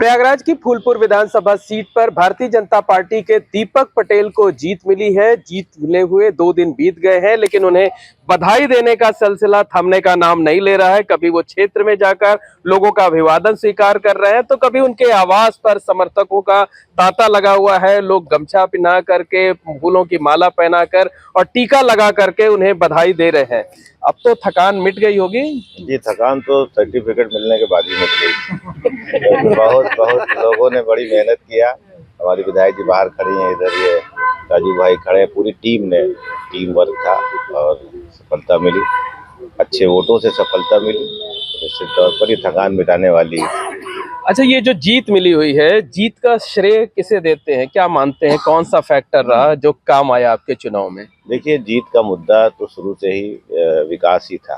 प्रयागराज की फूलपुर विधानसभा सीट पर भारतीय जनता पार्टी के दीपक पटेल को जीत मिली है। जीत मिले हुए 2 दिन बीत गए हैं, लेकिन उन्हें बधाई देने का सिलसिला थमने का नाम नहीं ले रहा है। कभी वो क्षेत्र में जाकर लोगों का अभिवादन स्वीकार कर रहे हैं, तो कभी उनके आवास पर समर्थकों का तांता लगा हुआ है। लोग गमछा पहना करके, फूलों की माला पहनाकर और टीका लगा करके उन्हें बधाई दे रहे हैं। अब तो थकान मिट गई होगी। जी, थकान तो सर्टिफिकेट मिलने के बाद ही मिट गई। बहुत बहुत लोगों ने बड़ी मेहनत किया। हमारी विधायक जी बाहर खड़ी हैं, इधर ये राजू भाई खड़े हैं, पूरी टीम वर्क था और सफलता मिली। अच्छे वोटों से सफलता मिली, निश्चित तौर पर ये थकान मिटाने वाली है। अच्छा, ये जो जीत मिली हुई है, जीत का श्रेय किसे देते हैं? क्या मानते हैं, कौन सा फैक्टर रहा जो काम आया आपके चुनाव में? देखिए, जीत का मुद्दा तो शुरू से ही विकास ही था।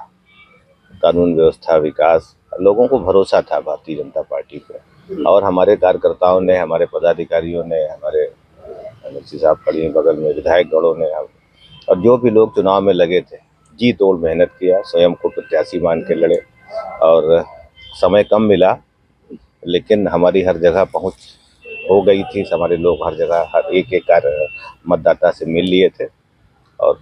कानून व्यवस्था, विकास, लोगों को भरोसा था भारतीय जनता पार्टी पे और हमारे कार्यकर्ताओं ने, हमारे पदाधिकारियों ने, हमारे एमएलसी साहब खड़ी हैं बगल में, विधायक गणों ने और जो भी लोग चुनाव में लगे थे, जी तोड़ मेहनत किया, स्वयं को प्रत्याशी मान के लड़े और समय कम मिला, लेकिन हमारी हर जगह पहुंच हो गई थी। हमारे लोग हर जगह, हर एक कार्य मतदाता से मिल लिए थे और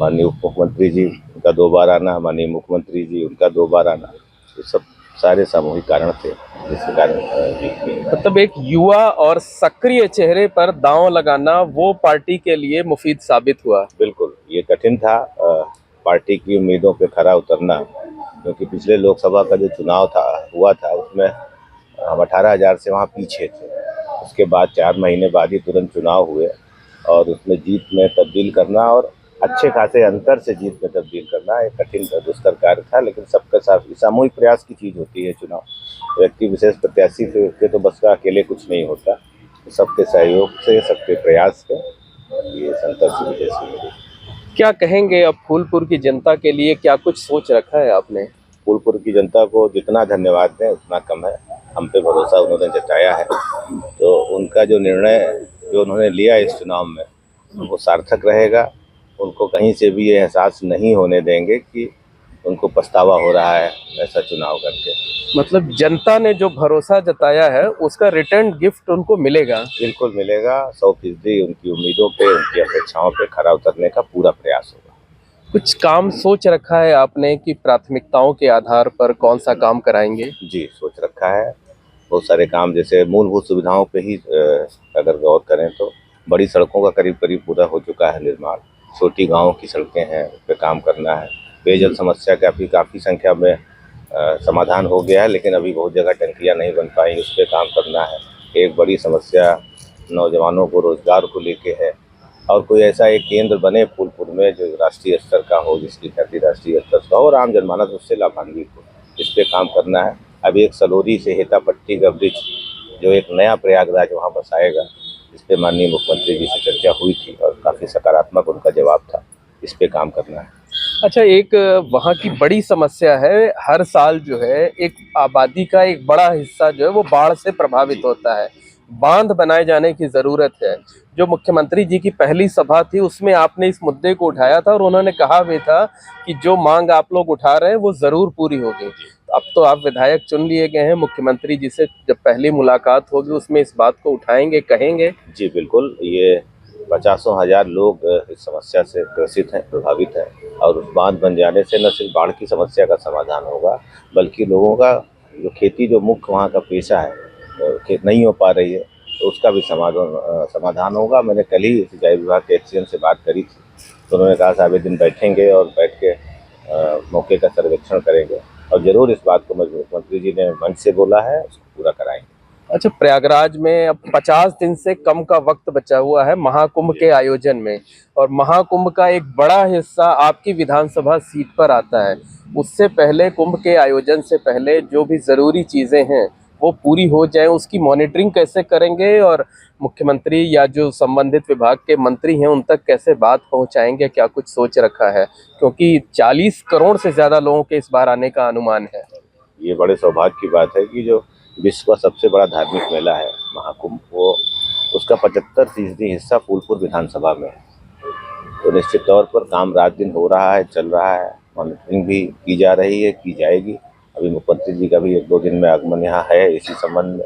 माननीय उप मुख्यमंत्री जी का 2 बार आना, माननीय मुख्यमंत्री जी उनका 2 बार आना, ये सब सारे सामूहिक कारण थे जिसके कारण जीत मिली। मतलब एक युवा और सक्रिय चेहरे पर दांव लगाना वो पार्टी के लिए मुफीद साबित हुआ। बिल्कुल, ये कठिन था पार्टी की उम्मीदों पे खरा उतरना, क्योंकि पिछले लोकसभा का जो चुनाव हुआ था उसमें हम 18,000 से वहाँ पीछे थे। उसके बाद 4 महीने बाद ही तुरंत चुनाव हुए और उसमें जीत में तब्दील करना और अच्छे खासे अंतर से जीत में तब्दील करना एक कठिन दुष्कर कार्य था, लेकिन सबका सामूहिक प्रयास की चीज़ होती है चुनाव। व्यक्ति विशेष प्रत्याशी के तो बस का अकेले कुछ नहीं होता, सबके सहयोग से, सबके प्रयास से ये संतोष विजय मिली। क्या कहेंगे अब फूलपुर की जनता के लिए, क्या कुछ सोच रखा है आपने? फूलपुर की जनता को जितना धन्यवाद दें उतना कम है। हम पे भरोसा उन्होंने जताया है, तो उनका जो निर्णय जो उन्होंने लिया इस चुनाव में वो सार्थक रहेगा। उनको कहीं से भी ये एहसास नहीं होने देंगे कि उनको पछतावा हो रहा है ऐसा चुनाव करके। मतलब जनता ने जो भरोसा जताया है उसका रिटर्न गिफ्ट उनको मिलेगा। बिल्कुल मिलेगा। 100% उनकी उम्मीदों पे, उनकी अपेक्षाओं पे खरा उतरने का पूरा प्रयास होगा। कुछ काम सोच रखा है आपने कि प्राथमिकताओं के आधार पर कौन सा काम कराएंगे? जी, सोच रखा है। बहुत सारे काम, जैसे मूलभूत सुविधाओं पे ही अगर गौर करें तो बड़ी सड़कों का करीब करीब पूरा हो चुका है निर्माण। छोटी गाँव की सड़कें हैं, उस पर काम करना है। पेयजल समस्या का भी काफ़ी संख्या में समाधान हो गया है, लेकिन अभी बहुत जगह टंकियाँ नहीं बन पाई, उस पर काम करना है। एक बड़ी समस्या नौजवानों को रोजगार को लेके है और कोई ऐसा एक केंद्र बने फूलपुर में जो राष्ट्रीय स्तर का हो, जिसकी ख्याति राष्ट्रीय स्तर का हो और आम जनमानस उससे लाभान्वित हो, इस पे काम करना है। अभी एक सलोरी से हेतापट्टी का ब्रिज जो एक नया प्रयागराज वहाँ बसाएगा, इस पे माननीय मुख्यमंत्री जी से चर्चा हुई थी और काफ़ी सकारात्मक उनका जवाब था। इस पे काम करना है। अच्छा, एक वहाँ की बड़ी समस्या है, हर साल जो है एक आबादी का एक बड़ा हिस्सा जो है वो बाढ़ से प्रभावित होता है। बांध बनाए जाने की जरूरत है। जो मुख्यमंत्री जी की पहली सभा थी उसमें आपने इस मुद्दे को उठाया था और उन्होंने कहा भी था कि जो मांग आप लोग उठा रहे हैं वो जरूर पूरी होगी। अब तो आप विधायक चुन लिए गए हैं, मुख्यमंत्री जी से जब पहली मुलाकात होगी उसमें इस बात को उठाएंगे, कहेंगे? जी बिल्कुल, ये 50 हज़ार लोग इस समस्या से ग्रसित हैं, प्रभावित हैं और उस बांध बन जाने से न सिर्फ बाढ़ की समस्या का समाधान होगा, बल्कि लोगों का जो खेती, जो मुख्य वहाँ का पेशा है, खेत नहीं हो पा रही है, तो उसका भी समाधान होगा। मैंने कल ही सिंचाई विभाग के एक्सीएम से बात करी थी, तो उन्होंने कहा साहब एक दिन बैठेंगे और बैठ के मौके का सर्वेक्षण करेंगे और ज़रूर इस बात को मुख्यमंत्री जी ने मंच से बोला है, उसको पूरा कराएंगे। अच्छा, प्रयागराज में अब 50 दिन से कम का वक्त बचा हुआ है महाकुंभ के आयोजन में, और महाकुंभ का एक बड़ा हिस्सा आपकी विधानसभा सीट पर आता है। उससे पहले, कुंभ के आयोजन से पहले जो भी जरूरी चीजें हैं वो पूरी हो जाए, उसकी मॉनिटरिंग कैसे करेंगे और मुख्यमंत्री या जो संबंधित विभाग के मंत्री हैं उन तक कैसे बात पहुंचाएंगे? क्या कुछ सोच रखा है? क्योंकि 40 करोड़ से ज्यादा लोगों के इस बार आने का अनुमान है। ये बड़े सौभाग्य की बात है कि जो विश्व का सबसे बड़ा धार्मिक मेला है महाकुंभ, वो उसका 75% हिस्सा फूलपुर विधानसभा में है। तो निश्चित तौर पर काम रात दिन हो रहा है, चल रहा है, मॉनिटरिंग भी की जा रही है, की जाएगी। अभी मुख्यमंत्री जी का भी 1-2 दिन में आगमन यहाँ है इसी संबंध में,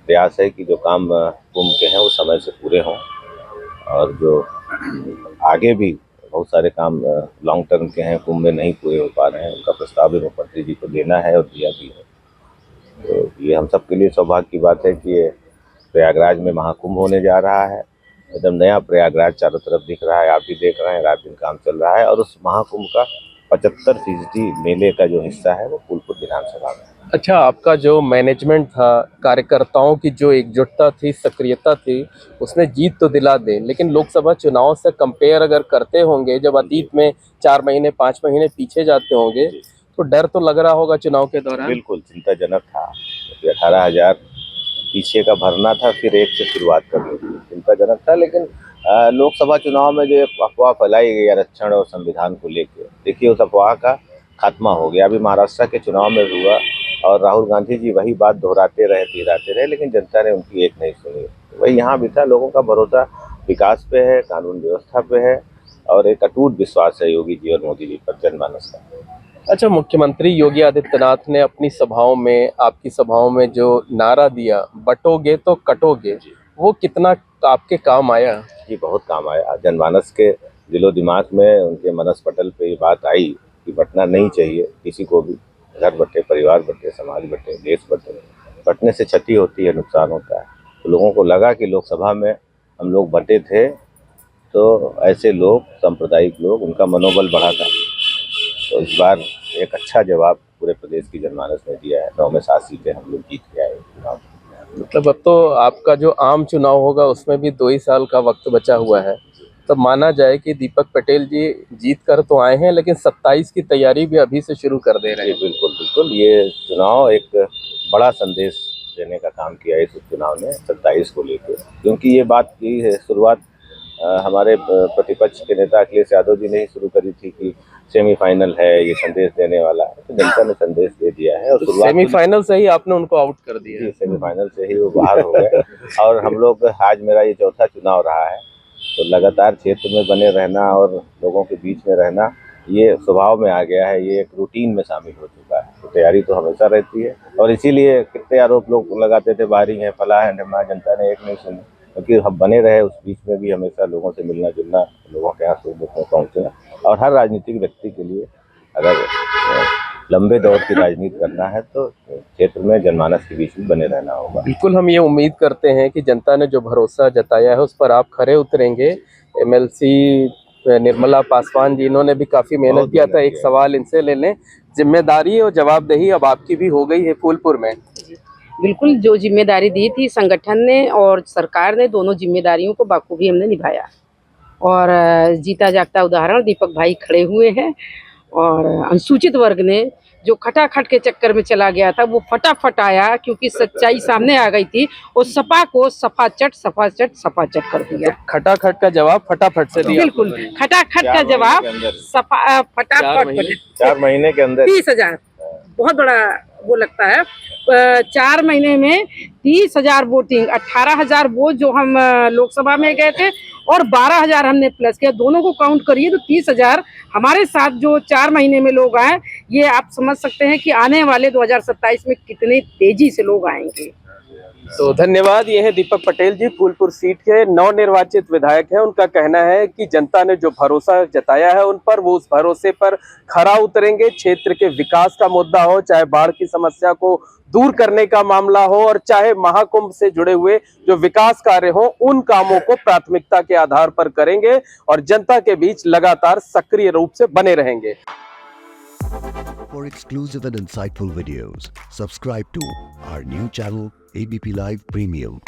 प्रयास है कि जो काम कुंभ के हैं वो समय से पूरे हों, और जो आगे भी बहुत सारे काम लॉन्ग टर्म के हैं, कुंभ में नहीं पूरे हो पा रहे हैं, उनका प्रस्ताव भी मुख्यमंत्री जी को देना है और दिया भी है। तो ये हम सब के लिए सौभाग्य की बात है कि ये प्रयागराज में महाकुंभ होने जा रहा है। एकदम नया प्रयागराज चारों तरफ दिख रहा है, आप भी देख रहे हैं, रात दिन काम चल रहा है। और उस महाकुंभ का 75% मेले का जो हिस्सा है वो फूलपुर विधानसभा में है। अच्छा, आपका जो मैनेजमेंट था, कार्यकर्ताओं की जो एकजुटता थी, सक्रियता थी, उसने जीत तो दिला दी, लेकिन लोकसभा चुनाव से कंपेयर अगर करते होंगे, जब अतीत में 4 महीने 5 महीने पीछे जाते होंगे, तो डर तो लग रहा होगा चुनाव के दौरान। बिल्कुल चिंताजनक था, 18,000 पीछे का भरना था, फिर 1 से शुरुआत करनी थी, चिंताजनक था। लेकिन लोकसभा चुनाव में जो अफवाह फैलाई गई आरक्षण और संविधान को लेकर, देखिए उस अफवाह का खात्मा हो गया। अभी महाराष्ट्र के चुनाव में हुआ और राहुल गांधी जी वही बात दोहराते रहे, लेकिन जनता ने उनकी एक नहीं सुनी। वही यहाँ भी था, लोगों का भरोसा विकास पे है, कानून व्यवस्था पे है, और एक अटूट विश्वास है योगी जी और मोदी जी पर जनमानस का। अच्छा, मुख्यमंत्री योगी आदित्यनाथ ने अपनी सभाओं में, आपकी सभाओं में जो नारा दिया, बटोगे तो कटोगे, वो कितना आपके काम आया? जी बहुत काम आया। जनमानस के दिलो दिमाग में, उनके मनस पटल पे ये बात आई कि बंटना नहीं चाहिए किसी को भी। घर बटे, परिवार बटे, समाज बटे, देश बटे, बंटने से क्षति होती है, नुकसान होता है। तो लोगों को लगा कि लोकसभा में हम लोग बटे थे, तो ऐसे लोग, सांप्रदायिक लोग, उनका मनोबल बढ़ा था। तो इस बार एक अच्छा जवाब पूरे प्रदेश की जनमानस ने दिया है। 9 में 7 सीटें हम लोग जीत के आए चुनाव। मतलब अब तो आपका जो आम चुनाव होगा उसमें भी 2 ही साल का वक्त बचा हुआ है, तब माना जाए कि दीपक पटेल जी जीत कर तो आए हैं, लेकिन 27 की तैयारी भी अभी से शुरू कर दे रहे हैं। बिल्कुल बिल्कुल, ये चुनाव एक बड़ा संदेश देने का काम किया है इस चुनाव ने 27 को लेकर, क्योंकि ये बात की है शुरुआत हमारे प्रतिपक्ष के नेता अखिलेश यादव जी ने ही शुरू करी थी कि सेमीफाइनल है, ये संदेश देने वाला है। तो जनता ने संदेश दे दिया है, और तो सेमीफाइनल से ही आपने उनको आउट कर दिया। जी, सेमीफाइनल से ही वो बाहर हो गए। और हम लोग, आज मेरा ये चौथा चुनाव रहा है, तो लगातार क्षेत्र में बने रहना और लोगों के बीच में रहना, ये स्वभाव में आ गया है, ये एक रूटीन में शामिल हो चुका है। तो तैयारी तो हमेशा रहती है, और इसीलिए कितने आरोप लोग लगाते थे, बाहरी है, फला है, ढिमा, जनता ने एक नहीं सुनी, क्योंकि हम बने रहे उस बीच में भी, हमेशा लोगों से मिलना जुलना, लोगों के यहाँ सुख दुख में पहुँचना। और हर राजनीतिक व्यक्ति के लिए अगर लंबे दौर की राजनीति करना है तो क्षेत्र में जनमानस के बीच में बने रहना होगा। बिल्कुल, हम ये उम्मीद करते हैं कि जनता ने जो भरोसा जताया है उस पर आप खरे उतरेंगे। एमएलसी निर्मला पासवान जी, इन्होंने भी काफी मेहनत किया था। एक सवाल इनसे ले लें, जिम्मेदारी और जवाबदेही अब आपकी भी हो गई है फूलपुर में। बिल्कुल, जो जिम्मेदारी दी थी संगठन ने और सरकार ने, दोनों जिम्मेदारियों को बाखूबी हमने निभाया। और जीता जागता उदाहरण दीपक भाई खड़े हुए हैं। और अनुसूचित वर्ग ने जो खटाखट के चक्कर में चला गया था, वो फटाफट आया, क्योंकि सच्चाई सामने आ गई थी। और सपा को सफाचट कर दिया। खटाखट का जवाब फटाफट से दिया। बिल्कुल, खटाखट का जवाब फटाफट। 4 महीने के अंदर 30,000, बहुत बड़ा वो लगता है। 4 महीने में 30,000 वोटिंग, 18,000 वोट जो हम लोकसभा में गए थे, और 12,000 हमने प्लस किया, दोनों को काउंट करिए तो 30,000 हमारे साथ जो 4 महीने में लोग आए। ये आप समझ सकते हैं कि आने वाले 2027 में कितने तेजी से लोग आएंगे। तो धन्यवाद। ये है दीपक पटेल जी, फूलपुर सीट के नवनिर्वाचित विधायक हैं। उनका कहना है कि जनता ने जो भरोसा जताया है उन पर, वो उस भरोसे पर खरा उतरेंगे। क्षेत्र के विकास का मुद्दा हो, चाहे बाढ़ की समस्या को दूर करने का मामला हो, और चाहे महाकुंभ से जुड़े हुए जो विकास कार्य हो, उन कामों को प्राथमिकता के आधार पर करेंगे और जनता के बीच लगातार सक्रिय रूप से बने रहेंगे। For exclusive and insightful videos, subscribe to our new channel ABP Live Premium.